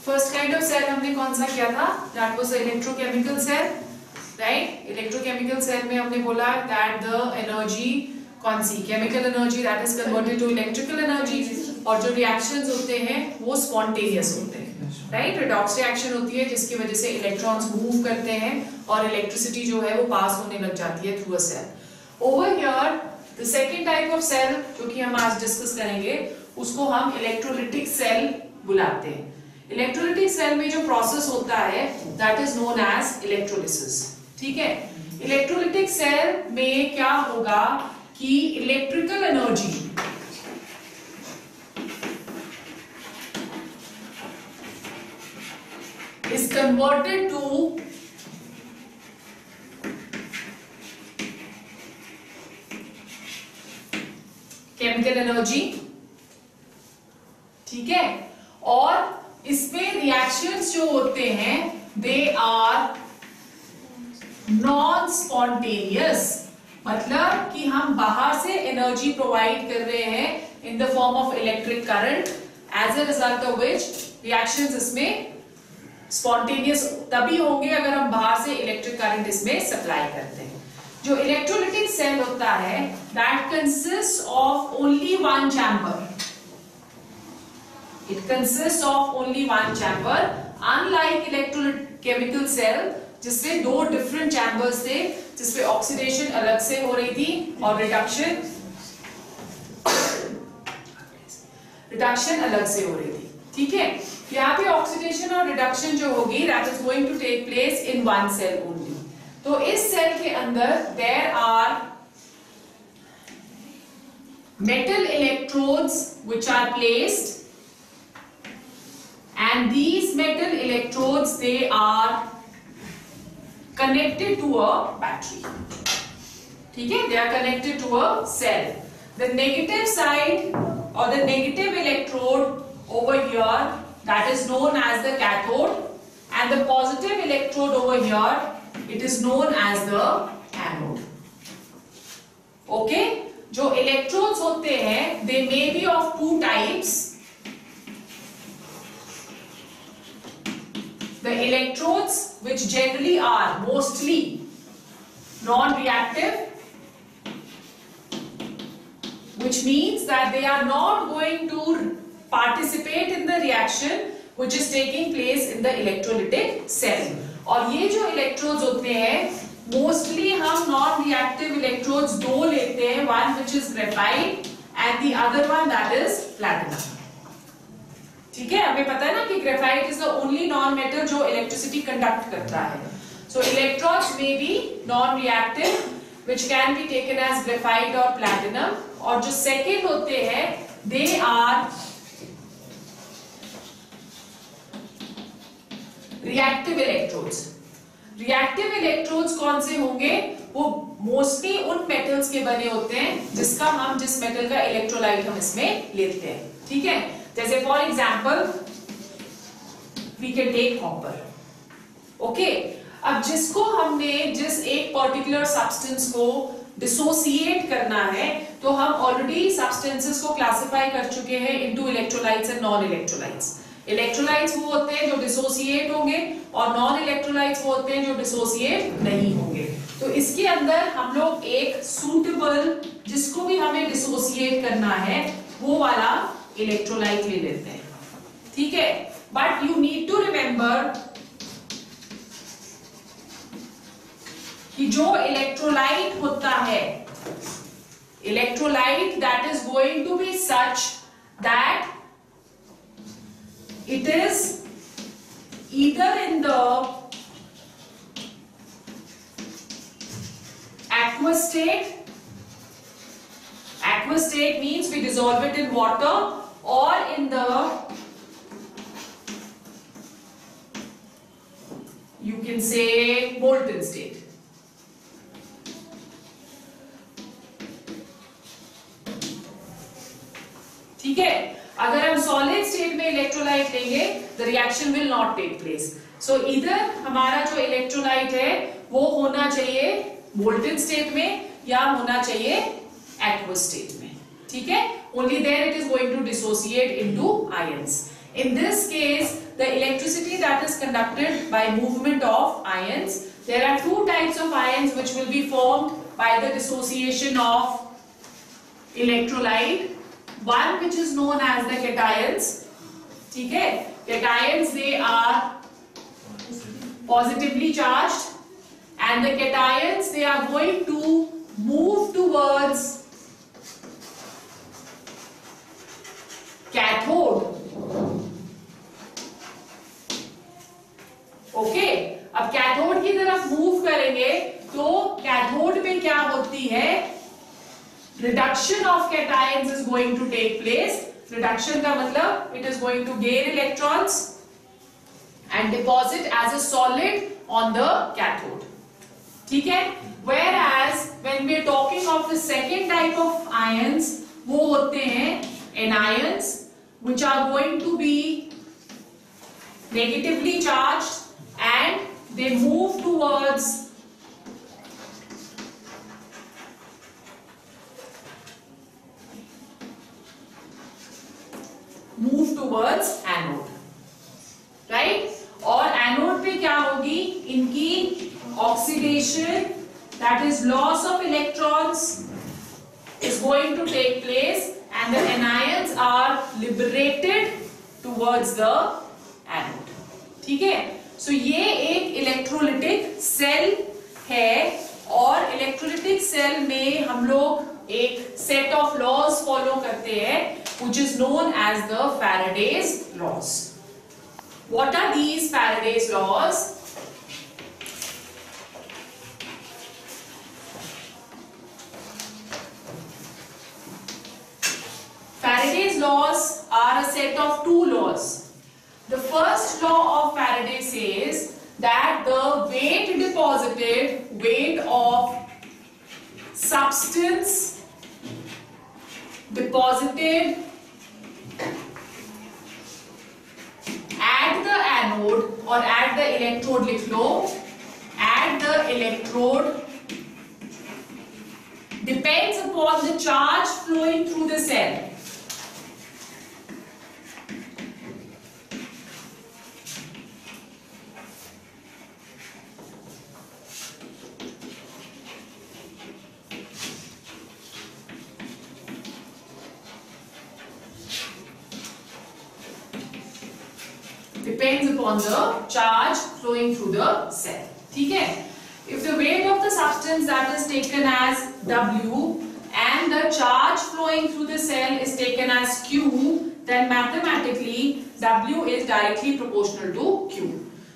First kind of cell हमने कौन सा किया था? That was electrochemical cell, right? Electrochemical cell में हमने बोला दैट द एनर्जी कौन सी chemical energy that is converted to electrical energy, और जो रिएक्शंस होते हैं वो स्पॉन्टेनियस होते हैं, राइट? रिडॉक्स रिएक्शन होती है जिसकी वजह से इलेक्ट्रॉन्स मूव करते हैं और इलेक्ट्रिसिटी जो है वो पास होने लग जाती है through a cell. Over here the second type of cell जो कि हम आज डिस्कस करेंगे उसको हम इलेक्ट्रोलिटिक सेल बुलाते हैं। इलेक्ट्रोलिटिक सेल में जो प्रोसेस होता है that is known as electrolysis, ठीक है? इलेक्ट्रोलिटिक सेल में क्या होगा कि electrical energy is converted to chemical energy, ठीक है? और इसमें रिएक्शंस जो होते हैं they are नॉन स्पॉन्टेनियस, मतलब कि हम बाहर से एनर्जी प्रोवाइड कर रहे हैं in the form of electric current, as a result of which reactions इसमें स्पॉन्टेनियस तभी होंगे अगर हम बाहर से इलेक्ट्रिक करंट इसमें सप्लाई करते हैं। जो इलेक्ट्रोलिटिक सेल होता है that consist of only one chamber, it consist of only one chamber, unlike electrochemical cell जिसमें दो डिफरेंट चैम्बर्स थे जिसपे ऑक्सीडेशन अलग से हो रही थी और रिडक्शन अलग से हो रही थी, ठीक है? यहाँ पे ऑक्सीडेशन और रिडक्शन जो होगी that is going to take place in one cell only. तो इस सेल के अंदर there are metal electrodes which are placed and these metal electrodes they are connected to a battery, ठीक है? They are connected to a cell. The negative side or the negative electrode over here that is known as the cathode, and the positive electrode over here it is known as the anode. Okay? जो electrodes होते हैं they may be of two types. The electrodes which generally are mostly non-reactive, which means that they are not going to participate in the reaction which is taking place in the electrolytic cell. और ये जो electrodes होते हैं mostly हम non-reactive electrodes दो लेते हैं, one which is graphite and the other one that is platinum. ठीक है? हमें पता है ना कि graphite is the only non metal जो इलेक्ट्रिसिटी कंडक्ट करता है। So electrons may be non reactive which can be taken as graphite और प्लैटिनम, और जो सेकंड होते हैं they are reactive electrodes. Reactive electrodes कौन से होंगे? वो मोस्टली उन मेटल्स के बने होते हैं जिस मेटल का इलेक्ट्रोलाइट हम इसमें लेते हैं, ठीक है? जैसे for example we can take copper, okay? अब जिस एक पर्टिकुलर सब्सटेंस को डिसोसिएट करना है तो हम ऑलरेडी सब्सटेंसेस को क्लासिफाई कर चुके हैं into electrolytes and non electrolytes. Electrolytes वो होते हैं जो डिसोसिएट होंगे और नॉन इलेक्ट्रोलाइट्स वो होते हैं जो डिसोसिएट नहीं होंगे। तो इसके अंदर हम लोग एक सूटेबल जिसको भी हमें डिसोसिएट करना है वो वाला इलेक्ट्रोलाइट ले लेते हैं, ठीक है? But you need to remember कि जो इलेक्ट्रोलाइट होता है, electrolyte that is going to be such that it is either in the aqueous state. Aqueous state means we dissolve it in water, or in the, you can say, molten state. ठीक है? अगर हम solid state में electrolyte लेंगे the reaction will not take place. So either हमारा जो electrolyte है वो होना चाहिए molten state में या होना चाहिए aqueous state में, ठीक है? Only then it is going to dissociate into ions. In this case, the electricity that is conducted by movement of ions, there are two types of ions which will be formed by the dissociation of electrolyte. One which is known as the cations. ठीक है? Cations, they are positively charged, and the cations, they are going to move towards cathode. Okay, अब cathode की तरफ move करेंगे तो cathode पे क्या होती है, reduction of cations is going to take place. Reduction का मतलब it is going to gain electrons and deposit as a solid on the cathode. ठीक है. Whereas when we are talking of the second type of ions, वो होते हैं anions which are going to be negatively charged and they move towards anode, right? और anode पे क्या होगी, इनकी oxidation, that is loss of electrons is going to take place and the anions are liberated towards the anode. ठीक है. सो ये एक electrolytic cell है और इलेक्ट्रोलिटिक सेल में हम लोग एक सेट ऑफ लॉज फॉलो करते हैं which is known as the Faraday's laws. What are these Faraday's laws? Faraday's laws are a set of two laws. The first law of Faraday says that the weight of substance deposited at the anode or at the electrode, लिख लो, at the electrode depends upon the charge flowing through the cell. Depends upon the charge flowing through the cell. ठीक है. If the weight of the substance that is taken as W and the charge flowing through the cell is taken as Q, then mathematically W is directly proportional to Q.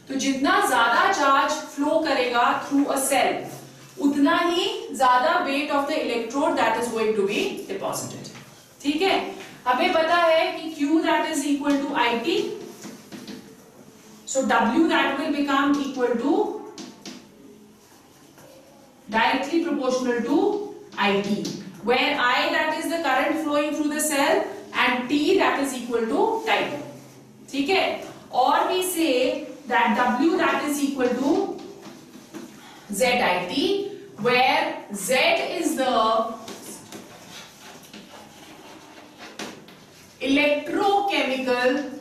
तो जितना ज्यादा charge flow करेगा through a cell, उतना ही ज्यादा weight of the electrode that is going to be deposited. ठीक है. हमें पता है कि Q that is equal to IT. So W that will become equal to directly proportional to IT, where I that is the current flowing through the cell and T that is equal to time. ठीक है. Or we say that W that is equal to ZIT, where Z is the electrochemical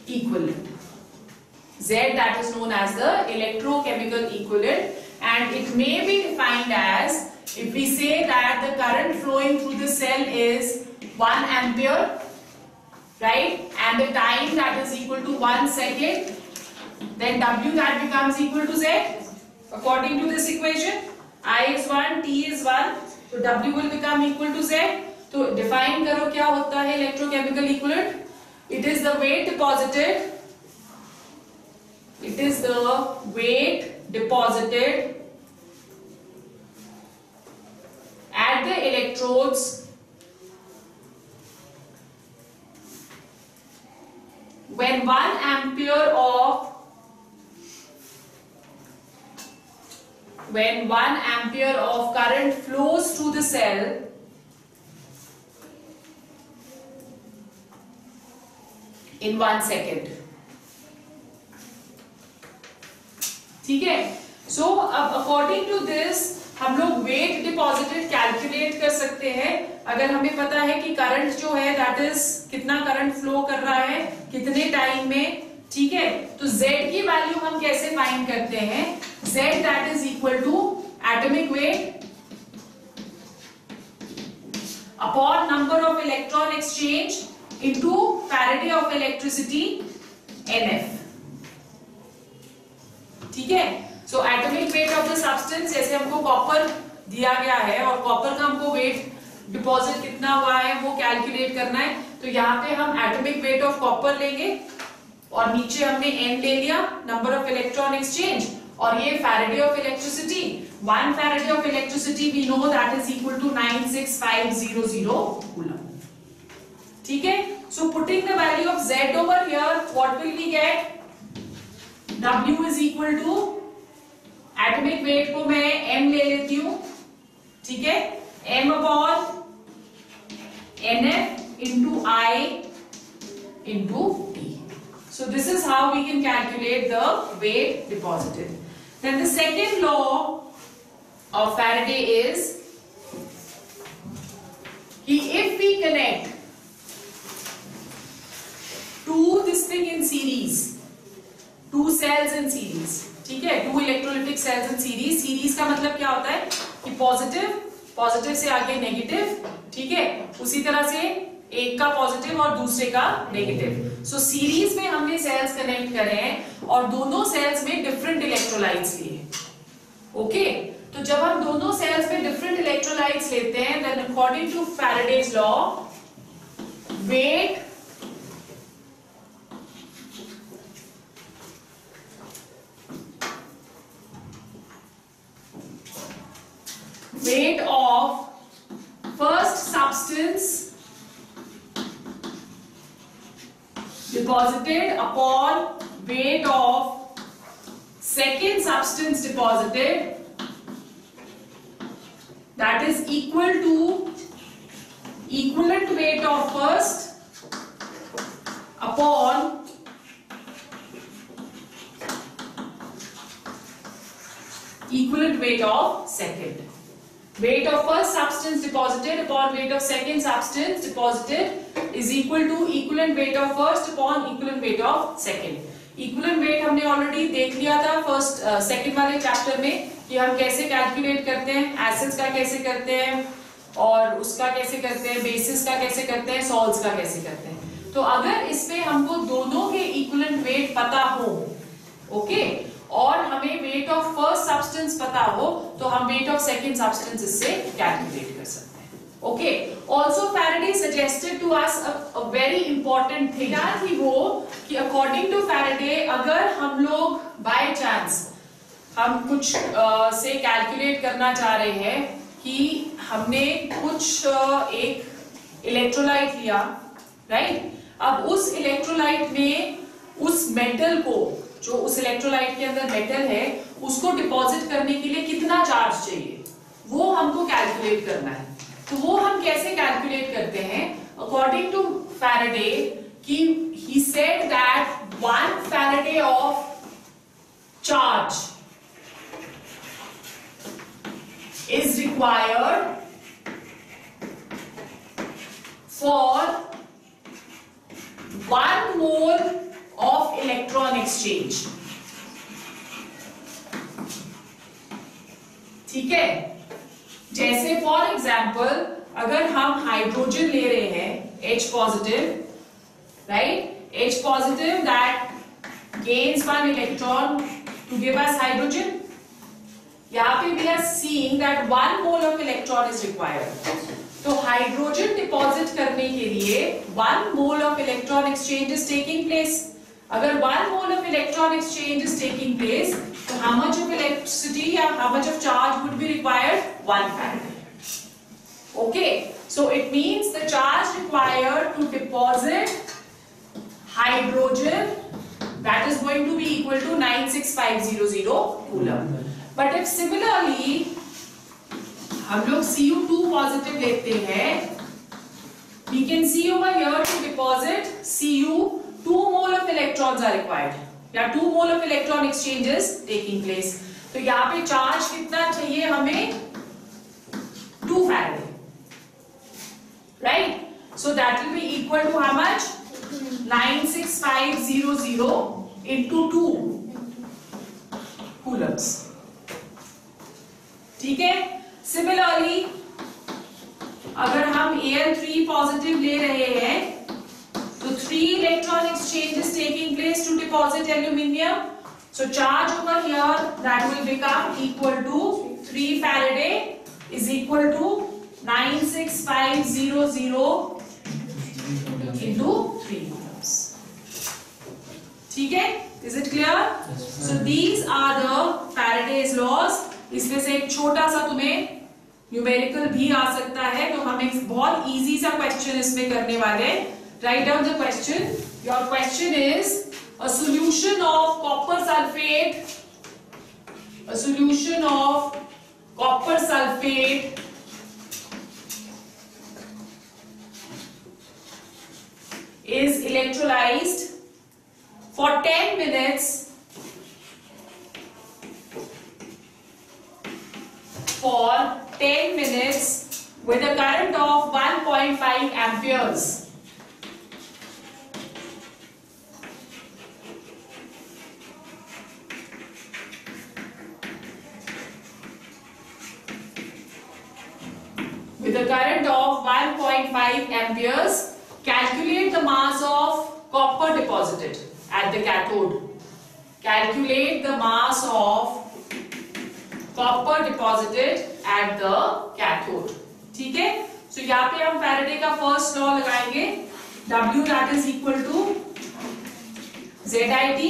equivalent. Z that is known as the electrochemical equivalent, and it may be defined as, if we say that the current flowing through the cell is 1 ampere, right, and the time that is equal to 1 second, then W that becomes equal to Z according to this equation. I is 1, T is 1, so W will become equal to Z. तो define करो क्या होता है electrochemical equivalent. It is the weight deposited. It is the weight deposited at the electrodes when 1 ampere of current flows through the cell in 1 second. ठीक है. So अब according to this हम लोग weight deposited calculate कर अगर हमें पता है कि करंट जो है दैट इज कितना करंट फ्लो कर रहा है कितने टाइम में, ठीक है, तो Z की वैल्यू हम कैसे फाइंड करते हैं, Z that is equal to atomic weight upon number of electron exchange into Faraday of electricity NF, ठीक है। So atomic weight of the substance, जैसे हमको कॉपर दिया गया है और कॉपर का हमको वेट डिपॉजिट कितना हुआ है वो कैलकुलेट करना है, तो यहाँ पे हम एटॉमिक वेट ऑफ कॉपर लेंगे और नीचे हमने n ले लिया, नंबर ऑफ इलेक्ट्रॉन एक्सचेंज, और ये Faraday of electricity, 1 Faraday of electricity we know that is equal to 96500 coulomb, ठीक है। So putting the value of Z over here, what will we get, W is equal to atomic weight को मैं m ले लेती हूं, ठीक है, m upon NF into I into T. So this is how we can calculate the weight deposited. Then the second law of Faraday is if we connect this thing in series, two cells in series, ठीक है, two electrolytic cells in series. series का मतलब क्या होता है कि positive से आगे नेगेटिव, ठीक है, उसी तरह से एक का पॉजिटिव और दूसरे का नेगेटिव. सो सीरीज में हमने सेल्स कनेक्ट करे हैं और दोनों सेल्स में डिफरेंट इलेक्ट्रोलाइट्स लिए. ओके, तो जब हम दोनों सेल्स में डिफरेंट इलेक्ट्रोलाइट्स लेते हैं, then according to Faraday's law, weight of first substance deposited upon weight of second substance deposited, that is equal to equivalent weight of first upon equivalent weight of second. Weight of first substance deposited upon weight of second substance deposited is equal to equivalent weight of first upon equivalent weight of second. Equivalent weight हमने already देख लिया था first second वाले chapter में कि हम कैसे calculate करते हैं, एसिड्स का कैसे करते हैं और उसका कैसे करते हैं, बेसिस का कैसे करते हैं, सॉल्ट्स का कैसे करते हैं. तो अगर इसमें हमको दोनों के इक्विवेलेंट वेट पता हो, ओके, और हमें वेट ऑफ फर्स्ट सब्सटेंस पता हो, तो हम वेट ऑफ सेकंड सब्सटेंस इससे कैलकुलेट कर सकते हैं. Okay, also Faraday suggested to us a very important thing. क्या थी वो कि अकॉर्डिंग टू फैराडे अगर हम लोग बाय चांस हम कुछ से कैलकुलेट करना चाह रहे हैं कि हमने कुछ एक इलेक्ट्रोलाइट लिया, राइट, अब उस इलेक्ट्रोलाइट में उस मेटल को, जो उस इलेक्ट्रोलाइट के अंदर मेटल है, उसको डिपॉजिट करने के लिए कितना चार्ज चाहिए, वो हमको कैलकुलेट करना है. तो वो हम कैसे कैलकुलेट करते हैं? अकॉर्डिंग टू फैराडे कि he said that 1 Faraday of charge is required for 1 mole of electron exchange. ठीक है, जैसे फॉर एग्जाम्पल अगर हम हाइड्रोजन ले रहे हैं H positive, right, H positive that gains 1 electron to give us hydrogen. यहाँ पे we are seeing that 1 mole of electron is required. तो हाइड्रोजन डिपॉजिट करने के लिए 1 mole of electron exchange is taking place. अगर 1 mole of electron exchange is taking place, तो how much of electricity or how much of charge would be required? 1 Faraday. Okay, so it means the charge required to deposit hydrogen, that is going to be equal to 96500 coulomb. But if similarly हम लोग Cu2 positive लेते हैं, we can see over here to deposit Cu 2 mole of electrons are required, या 2 mole of electron exchange is taking place. तो यहाँ पे charge कितना चाहिए हमें? 2 Faraday. So that will be equal to how much? 96500 into 2 coulombs. ठीक है. Similarly, अगर हम Al3 पॉजिटिव ले रहे हैं तो 3 electron exchange is taking place to deposit aluminium. So charge over here that will become equal to 3 Faraday is equal to 96500 into 3 coulombs. ठीक है? Is it clear? So these are the Faraday's laws. इसमें से एक छोटा सा तुम्हें numerical भी आ सकता है, तो हम एक बहुत इजी सा क्वेश्चन इसमें करने वाले हैं. Write down the question. Your question is a solution of copper sulfate. A solution of copper sulfate is electrolyzed for 10 minutes with a current of 1.5 amperes. With a current of 1.5 amperes, calculate the mass of copper deposited at the cathode. Calculate the mass of copper deposited at the cathode. ठीक है? So यहाँ पे हम Faraday का first law लगाएंगे. W that is equal to ZIT,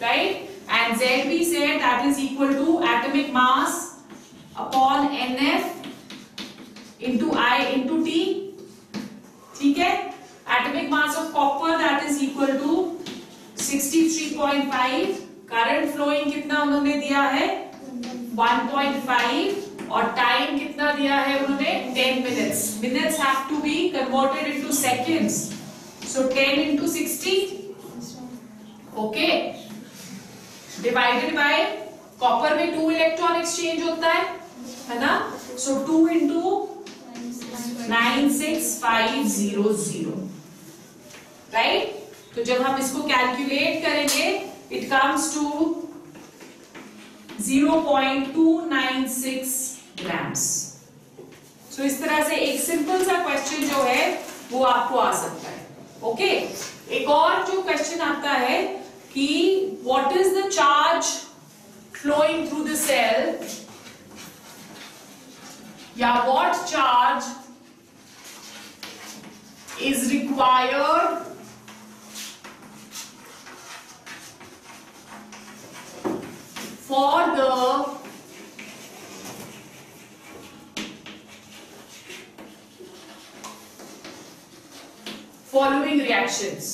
right? And Z we said that is equal to atomic mass upon NF into I into T. ठीक है? Atomic mass of copper that is equal to 63.5. Current flowing कितना उन्होंने दिया है? 1.5. और time कितना दिया है उन्होंने? 10 minutes. Minutes have to be converted into seconds. So 10 into 60. Okay. Divided by copper में 2 electron exchange होता है ना? So 2 into 96500. Right? तो जब हम इसको कैलकुलेट करेंगे, it comes to 0.296 grams. So इस तरह से एक सिंपल सा क्वेश्चन जो है वो आपको आ सकता है. ओके. एक और जो क्वेश्चन आता है कि what is the charge flowing through the cell, या what charge is required for the following reactions.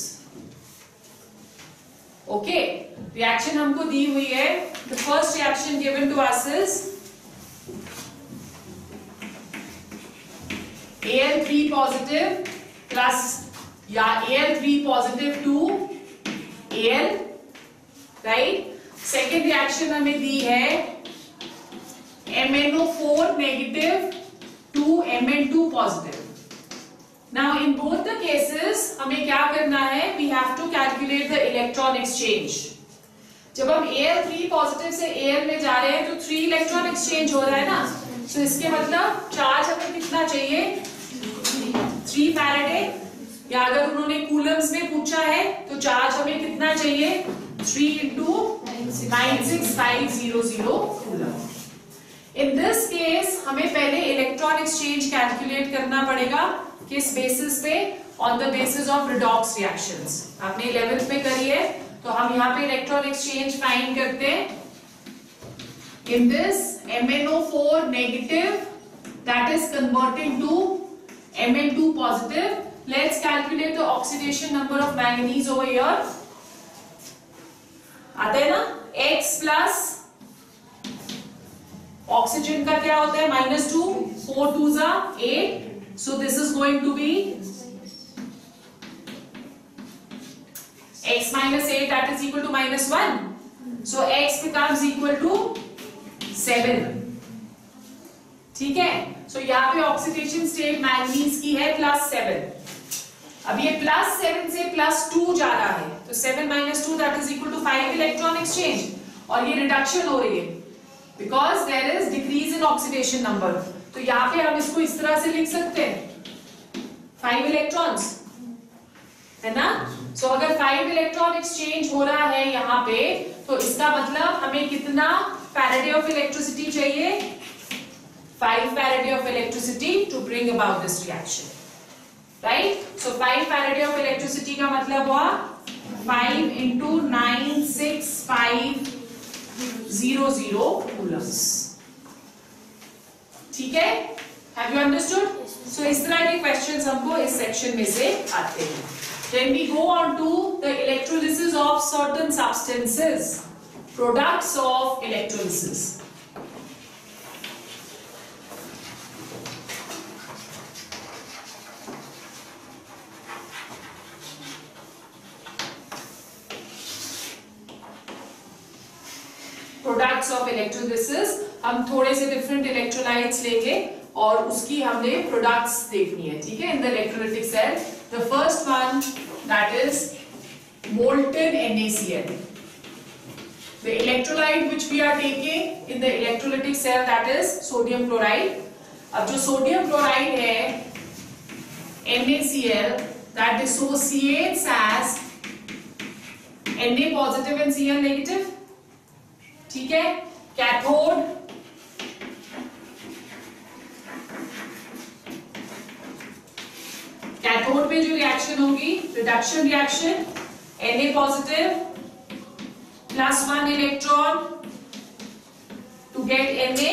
Okay, reaction हमको दी हुई है. The first reaction given to us is Al3 positive plus या Al3 positive to Al, right? Second reaction हमें दी है MnO4 negative to Mn2 positive. Now in both the cases हमें क्या करना है? We have to calculate the electron exchange. जब हम Al3 positive से Al में जा रहे हैं तो 3 electron exchange हो रहा है ना? So इसके मतलब चार्ज हमें कितना चाहिए? 3 Faraday. या अगर उन्होंने coulombs में पूछा है तो चार्ज हमें कितना चाहिए? 3 into 96500 coulomb. In this case हमें पहले इलेक्ट्रॉन एक्सचेंज कैलकुलेट करना पड़ेगा. किस बेसिस पे? On the basis of redox reactions. आपने 11th में करी है तो हम यहाँ पे इलेक्ट्रॉन एक्सचेंज फाइंड करते हैं. In this MnO4 negative that is converting to Mn2 positive. Let's calculate the oxidation number of manganese over here. आता है ना? X plus ऑक्सीजन का क्या होता है? -2. 4 2s are 8. So this is going to be x minus 8 that is equal to -1. So x becomes equal to 7. ठीक है? So यहाँ पे ऑक्सीडेशन स्टेट मैंगनीज की है +7. अब ये +7 से +2 जा रहा है, तो 7 - 2 that is equal to 5 electron exchange, और ये रिडक्शन हो रही है because there is decrease in oxidation number. तो यहाँ पे हम इसको इस तरह से लिख सकते हैं 5 इलेक्ट्रॉन्स, है ना। सो अगर 5 इलेक्ट्रॉन एक्सचेंज हो रहा है यहाँ पे, तो इसका मतलब हमें कितना फैराडे ऑफ इलेक्ट्रिसिटी चाहिए, 5 Faraday of electricity to bring about this reaction, right. So 5 Faraday of electricity का मतलब हुआ 5 × 96500 कूलम्स, ठीक है। Have you understood? सो इस तरह के क्वेश्चंस हमको इस सेक्शन में से आते हैं। Then we go on to the electrolysis of certain substances, products of electrolysis. Products of electrolysis, हम थोड़े से different electrolytes लेंगे और उसकी हमने products देखनी है, ठीक है, in the electrolytic cell. The first one, that is molten NaCl. The electrolyte which we are taking in the electrolytic cell, that is sodium chloride. अब जो sodium chloride है NaCl, that dissociates as Na positive and Cl negative, ठीक है। Cathode cathode पे जो reaction होगी, reduction reaction, Na positive +1 electron to get Na,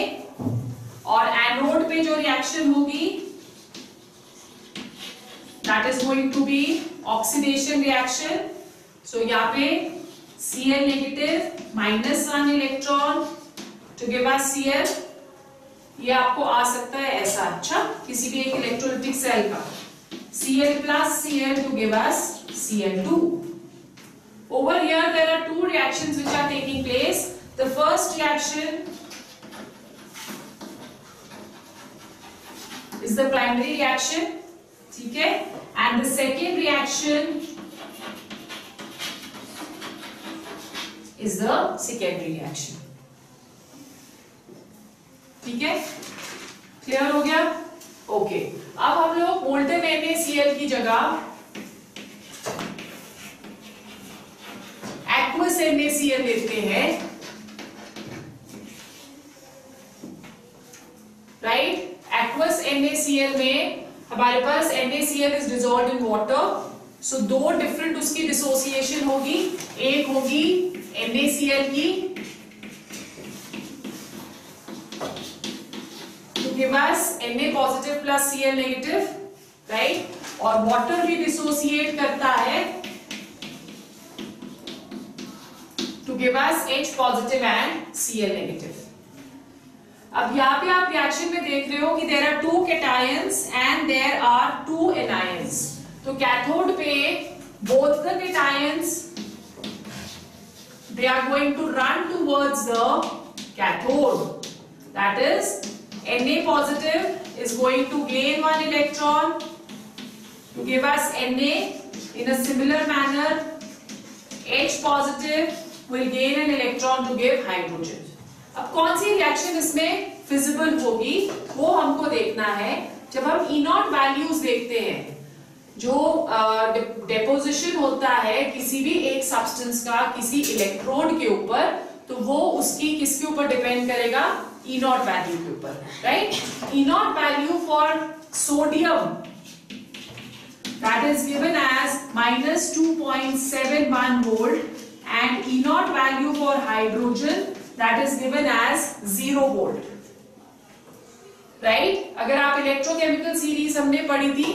और anode पे जो रिएक्शन होगी that is going to be oxidation reaction. So यहाँ पे Cl negative -1 electron to give us Cl, ये आपको आ सकता है ऐसा, अच्छा, किसी भी एक इलेक्ट्रोलिटिक सेल का Cl plus Cl to give us Cl2. Over here there are two reactions which are taking place. The first reaction is the primary reaction, ठीक है, and the second reaction is the secondary reaction, ठीक है, clear हो गया? Okay, अब हम लोग molten NaCl की जगह एक्वस NaCl लेते हैं, राइट। एक्वस NaCl में हमारे पास NaCl is dissolved in water, so दो डिफरेंट उसकी डिसोसिएशन होगी, एक होगी NaCl की give us Na positive plus Cl negative, right, और वाटर भी डिसोसिएट करता है to give us H positive and Cl negative. अब यहाँ पे आप रिएक्शन में देख रहे हो कि there are 2 cations and there are 2 anions. तो कैथोड पे both the cations they are going to run towards the cathode, that is Na positive is going to gain 1 electron to give us Na. In a similar manner, H positive will gain an electron to give hydrogen. अब कौन सी reaction इसमें feasible होगी वो हमको देखना है। जब हम E0 वैल्यूज देखते हैं, जो डेपोजिशन होता है किसी भी एक सब्सटेंस का किसी इलेक्ट्रोड के ऊपर, तो वो उसकी किसके ऊपर डिपेंड करेगा, E0 वैल्यू के ऊपर, right. E0 value for sodium that is given as -2.71 volt and E0 value for hydrogen that is given as 0 volt, right। अगर आप इलेक्ट्रोकेमिकल सीरीज हमने पढ़ी थी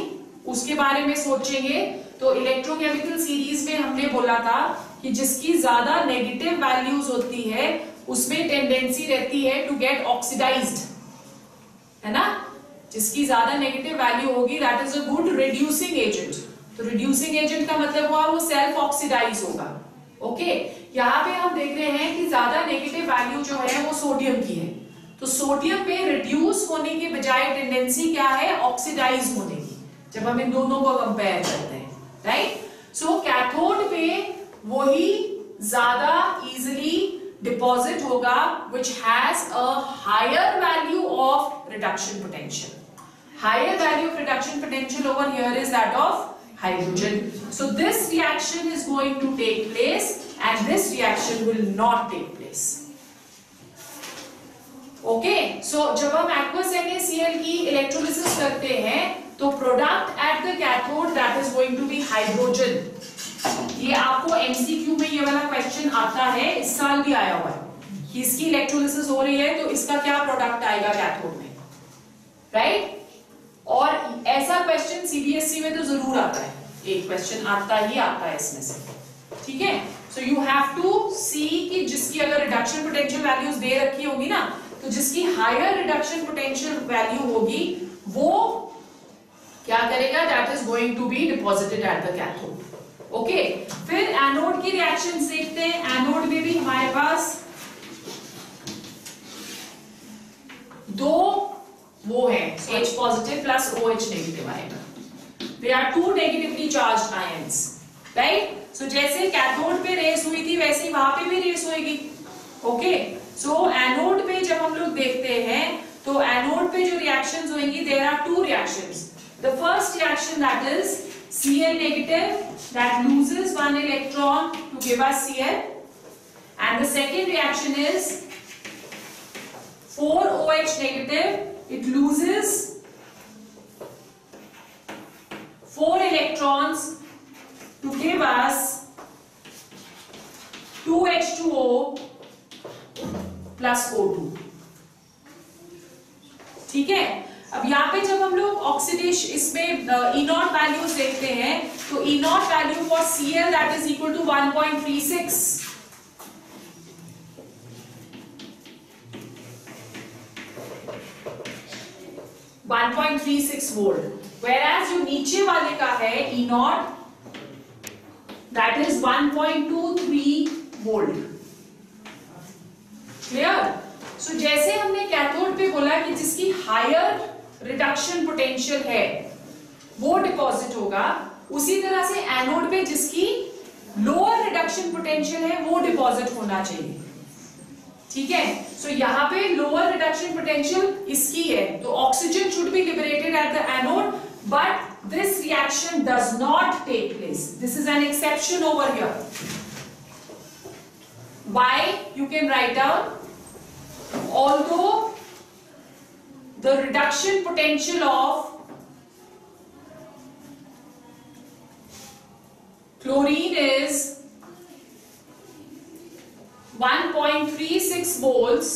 उसके बारे में सोचेंगे तो इलेक्ट्रोकेमिकल सीरीज में हमने बोला था कि जिसकी ज्यादा नेगेटिव वैल्यूज होती है उसमें टेंडेंसी रहती है टू गेट ऑक्सीडाइज्ड, है ना। जिसकी ज्यादा नेगेटिव वैल्यू होगी that is a good reducing agent. तो रिड्यूसिंग एजेंट का मतलब हुआ वो सेल्फ ऑक्सीडाइज होगा, ओके। यहाँ पे हम देख रहे हैं कि ज्यादा नेगेटिव वैल्यू जो है वो सोडियम की है, तो सोडियम पे रिड्यूस होने के बजाय टेंडेंसी क्या है, ऑक्सीडाइज होने की, जब हम इन दोनों को कंपेयर करते हैं। राइट। सो कैथोड पे वही ज्यादा इजिली डिपॉजिट होगा which has a higher value of reduction potential. Higher value of reduction potential over here is that of hydrogen. So this reaction is going to take place and this reaction will not take place. Okay, so जब हम aqueous NaCl की electrolysis करते हैं तो product at the cathode that is going to be hydrogen. ये आपको MCQ में ये वाला क्वेश्चन आता है, इस साल भी आया हुआ है कि इसकी इलेक्ट्रोलिसिस हो रही है तो इसका क्या प्रोडक्ट आएगा कैथोड में, राइट। और ऐसा क्वेश्चन सीबीएसई में तो जरूर आता है, एक क्वेश्चन आता है इसमें से, ठीक है। सो यू हैव टू सी कि जिसकी अगर रिडक्शन पोटेंशियल वैल्यूज दे रखी होगी ना, तो जिसकी हायर रिडक्शन पोटेंशियल वैल्यू होगी वो क्या करेगा, that is going to be deposited at the cathode. Okay, फिर एनोड की रिएक्शंस देखते हैं। एनोड में भी हमारे पास दो वो है, H positive plus OH negative आएगा। They are two negatively charged ions, right. So जैसे कैथोड पे रेस हुई थी वैसे वहां पे भी रेस होगी। ओके, सो एनोड पे जब हम लोग देखते हैं तो एनोड पे जो रिएक्शंस होंगी, there are two reactions. The first reaction that is Cl negative that loses one electron to give us Cl, and the second reaction is 4OH negative, it loses 4 electrons to give us 2H2O plus O2, ठीक है। अब यहाँ पे जब हम लोग oxidation इसमें E0 values देखते हैं तो E0 value for Cl that is equal to 1.36, volt, whereas जो नीचे वाले का है E0 that is 1.23 volt. Clear. So जैसे हमने कैथोड पे बोला कि जिसकी हायर रिडक्शन पोटेंशियल है वो डिपॉजिट होगा, उसी तरह से एनोड पे जिसकी लोअर रिडक्शन पोटेंशियल है वो डिपॉजिट होना चाहिए, ठीक है। सो यहाँ पे लोअर रिडक्शन पोटेंशियल इसकी है तो oxygen should be liberated at the anode, but this reaction does not take place. This is an exception over here. Why? You can write down, although the reduction potential of chlorine is 1.36 volts,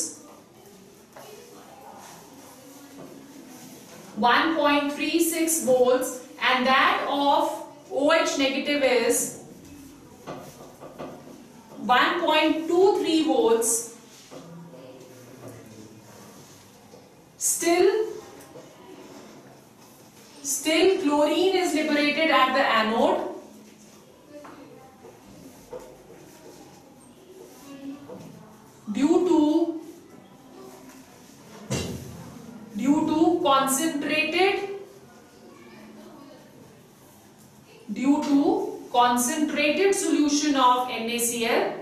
1.36 volts, and that of OH negative is 1.23 volts, still chlorine is liberated at the anode due to concentrated solution of NaCl,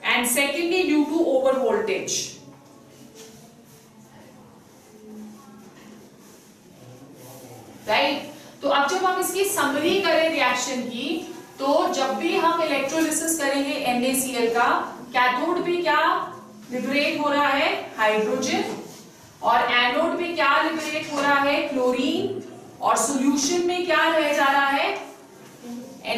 and secondly due to over voltage. Right. तो अब जब हम इसकी summary करें reaction की, तो जब भी हम इलेक्ट्रोलिसिस करेंगे NaCl का, कैथोड पे क्या लिबरेट हो रहा है, हाइड्रोजन, और एनोड पे क्या लिबरेट हो रहा है, क्लोरीन, और सॉल्यूशन में क्या रह जा रहा है,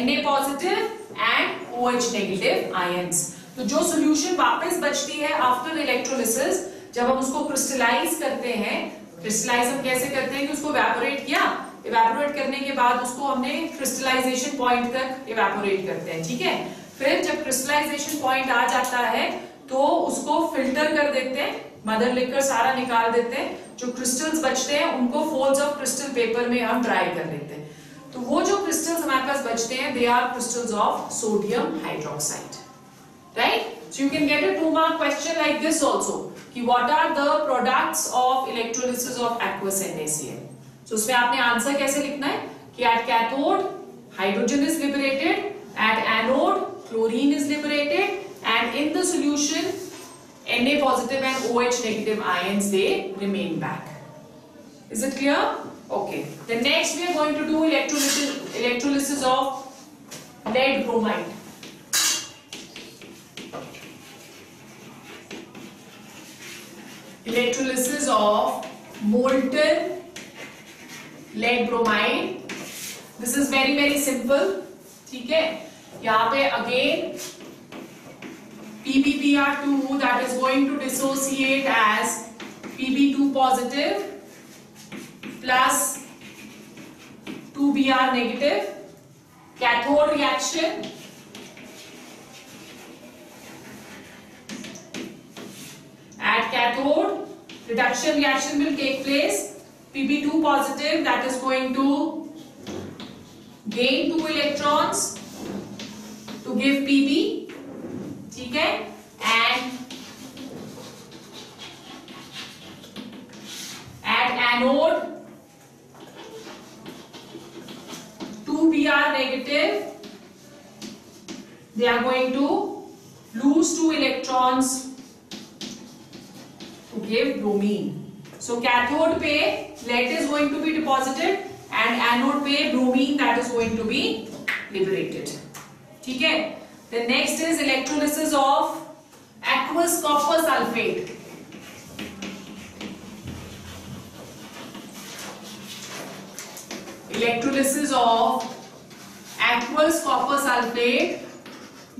Na positive and OH negative ions. तो जो सॉल्यूशन वापस बचती है आफ्टर इलेक्ट्रोलिसिस, जब हम उसको क्रिस्टलाइज करते हैं, क्रिस्टलाइज हम कैसे करते हैं कि उसको इवेपोरेट किया, इवेपोरेट करने के बाद उसको हमने क्रिस्टलाइजेशन पॉइंट तक इवेपोरेट करते हैं, ठीक है। फिर जब क्रिस्टलाइजेशन पॉइंट आ जाता है तो उसको फिल्टर कर देते हैं, मदर लिकर सारा निकाल देते हैं, जो क्रिस्टल्स बचते हैं उनको फोल्ड्स ऑफ क्रिस्टल पेपर में हम ड्राई कर लेते हैं। तो वो जो क्रिस्टल्स हमारे पास बचते हैं, they are crystals of sodium hydroxide, right. So you can get a 2-mark question like this also, कि what are the products of electrolysis of aqueous NaCl, So उसमें आपने आंसर कैसे लिखना है कि at cathode hydrogen is liberated, at anode chlorine is liberated, and in the solution Na positive and OH negative ions they remain back. Is it clear? Okay. The next we are going to do electrolysis of lead bromide. Electrolysis of molten lead bromide. This is very simple. ठीक है, यहाँ पे again PbBr2 that is going to dissociate as Pb2 positive plus 2Br negative. Cathode reaction. At cathode, reduction reaction will take place. Pb2 positive that is going to gain 2 electrons to give Pb. ठीक है, and at anode 2Br negative they are going to lose 2 electrons to give bromine. So cathode पे lead is going to be deposited and anode पे bromine that is going to be liberated. ठीक है. The next is electrolysis of aqueous copper sulfate. Electrolysis of aqueous copper sulfate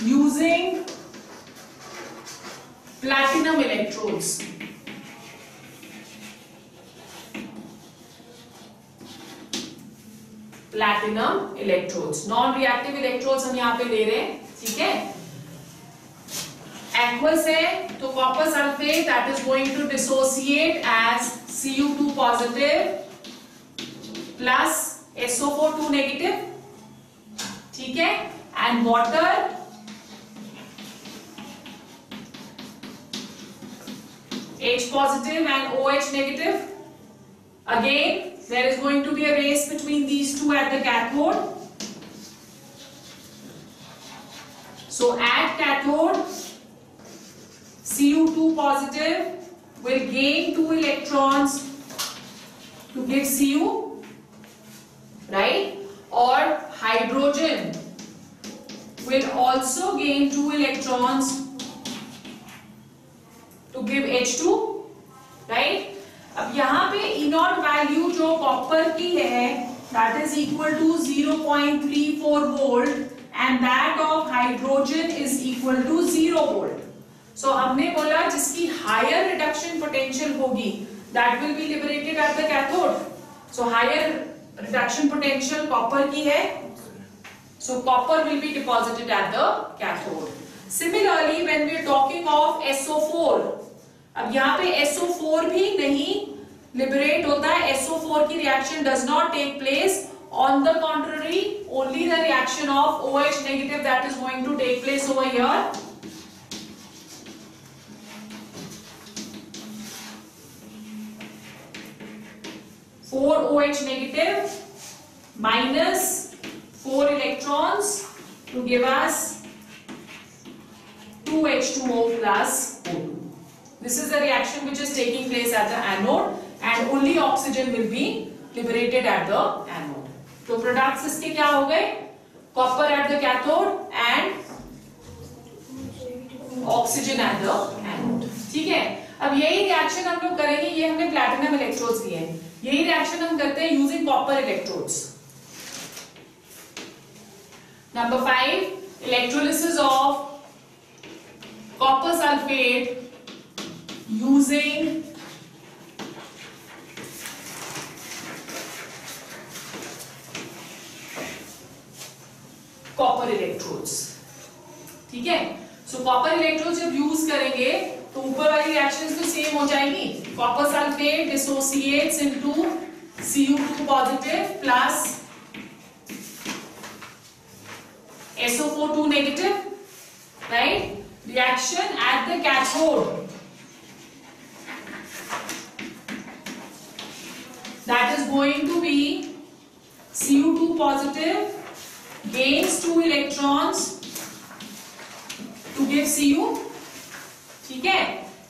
using platinum electrodes. Platinum electrodes. Non-reactive electrodes हम यहाँ पे ले रहे हैं. ठीक है, aqueous है तो copper sulfate that is going to dissociate as Cu2 positive plus SO4 2 negative. ठीक है, and water H positive and OH negative. Again there is going to be a race between these two at the cathode. So at cathode, Cu2 positive will gain 2 electrons to give Cu, right? Or hydrogen will also gain 2 electrons to give H2, right? अब यहाँ पे E0 value जो copper की है that is equal to 0.34 volt and that of hydrogen is equal to 0 volt. So हमने बोला जिसकी higher reduction potential होगी that will be liberated at the cathode. So higher reduction potential copper की है, so copper will be deposited at the cathode. Similarly when we are talking of SO4, अब यहाँ पे SO4 भी नहीं liberate होता है. SO4 की reaction does not take place. On the contrary, only the reaction of OH negative that is going to take place over here. Four OH negative minus 4 electrons to give us 2 H2O plus O2. This is the reaction which is taking place at the anode and only oxygen will be liberated at the anode. तो products इसके क्या हो गए? Copper eight the cathode and oxygen eight the anode. ठीक है, अब यही reaction हम लोग करेंगे. ये हमने प्लैटिनम इलेक्ट्रोड्स लिए हैं, यही रिएक्शन हम करते हैं using copper electrodes. Number 5, electrolysis of copper sulphate using copper electrodes. ठीक है, सो कॉपर इलेक्ट्रोड्स जब यूज करेंगे तो ऊपर वाली रिएक्शंस तो सेम हो जाएगी. Copper sulphate dissociates into Cu2 positive plus SO4 2 negative, right? Reaction at the cathode. that is going to be Cu2 positive gains 2 electrons to give Cu, ठीक है,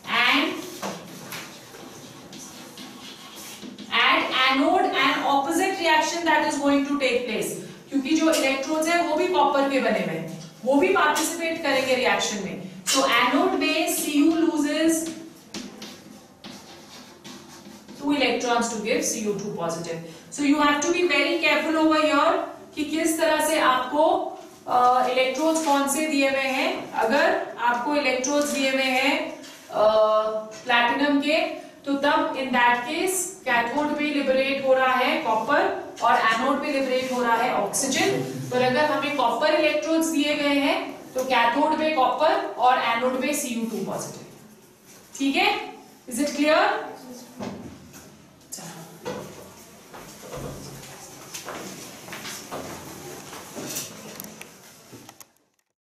and at anode an opposite reaction that is going to take place, क्योंकि जो electrodes है वो भी copper के बने हुए हैं, वो भी पार्टिसिपेट करेंगे रिएक्शन में. So एनोड में Cu loses 2 electrons to give Cu2 positive. So you have to be very careful over here कि किस तरह से आपको इलेक्ट्रोड्स कौन से दिए हुए हैं. अगर आपको इलेक्ट्रोड्स दिए हुए हैं प्लैटिनम के, तो तब इन दैट केस कैथोड पे लिबरेट हो रहा है कॉपर और एनोड पे लिबरेट हो रहा है ऑक्सीजन. पर अगर हमें कॉपर इलेक्ट्रोड्स दिए गए हैं तो कैथोड पे कॉपर और एनोड पे Cu2 पॉजिटिव. ठीक है, इज इट क्लियर?